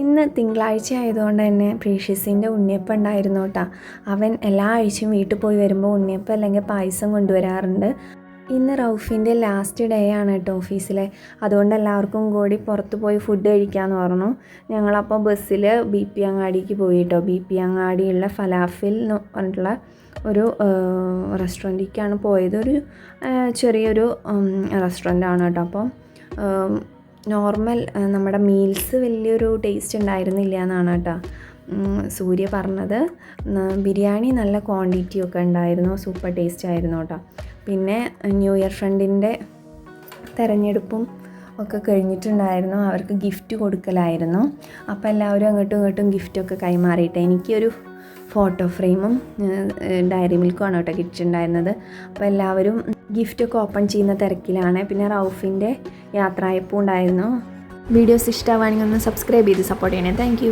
ഇന്ന് തിങ്കളാഴ്ച ആയതുകൊണ്ട് തന്നെ പ്രീഷ്യസിൻ്റെ ഉണ്ണിയപ്പം ഉണ്ടായിരുന്നു കേട്ടോ. അവൻ എല്ലാ ആഴ്ചയും വീട്ടിൽ പോയി വരുമ്പോൾ ഉണ്ണിയപ്പം അല്ലെങ്കിൽ പായസം കൊണ്ടുവരാറുണ്ട്. ഇന്ന് റൗഫിൻ്റെ ലാസ്റ്റ് ഡേ ആണ് കേട്ടോ ഓഫീസിലെ. അതുകൊണ്ട് എല്ലാവർക്കും കൂടി പുറത്ത് പോയി ഫുഡ് കഴിക്കാമെന്ന് പറഞ്ഞു. ഞങ്ങളപ്പോൾ ബസ്സിൽ BP അങ്ങാടിക്ക് പോയി കേട്ടോ. BP അങ്ങാടിയുള്ള ഫലാഫിൽ എന്ന് പറഞ്ഞിട്ടുള്ള ഒരു റെസ്റ്റോറൻറ്റിലേക്കാണ് പോയത്. ഒരു ചെറിയൊരു റെസ്റ്റോറൻ്റാണ് കേട്ടോ. അപ്പോൾ നോർമൽ നമ്മുടെ മീൽസ് വലിയൊരു ടേസ്റ്റ് ഉണ്ടായിരുന്നില്ല എന്നാണ് കേട്ടോ സൂര്യ പറഞ്ഞത്. ബിരിയാണി നല്ല ക്വാണ്ടിറ്റിയൊക്കെ ഉണ്ടായിരുന്നു, സൂപ്പർ ടേസ്റ്റ് ആയിരുന്നു കേട്ടോ. പിന്നെ ന്യൂ ഇയർ ഫ്രണ്ടിൻ്റെ തിരഞ്ഞെടുപ്പും ഒക്കെ കഴിഞ്ഞിട്ടുണ്ടായിരുന്നു. അവർക്ക് ഗിഫ്റ്റ് കൊടുക്കലായിരുന്നു. അപ്പോൾ എല്ലാവരും അങ്ങോട്ടും ഇങ്ങോട്ടും ഗിഫ്റ്റൊക്കെ കൈമാറിയിട്ട് എനിക്കൊരു ഫോട്ടോ ഫ്രെയിമും ഡയറി മിൽക്കുമാണ് കേട്ടോ കിട്ടിയിട്ടുണ്ടായിരുന്നത്. അപ്പോൾ എല്ലാവരും ഗിഫ്റ്റൊക്കെ ഓപ്പൺ ചെയ്യുന്ന തിരക്കിലാണ്. പിന്നെ റൗഫിൻ്റെ യാത്രയപ്പും ഉണ്ടായിരുന്നു. വീഡിയോസ് ഇഷ്ടമാവുകയാണെങ്കിൽ ഒന്ന് സബ്സ്ക്രൈബ് ചെയ്ത് സപ്പോർട്ട് ചെയ്യണേ. Thank you.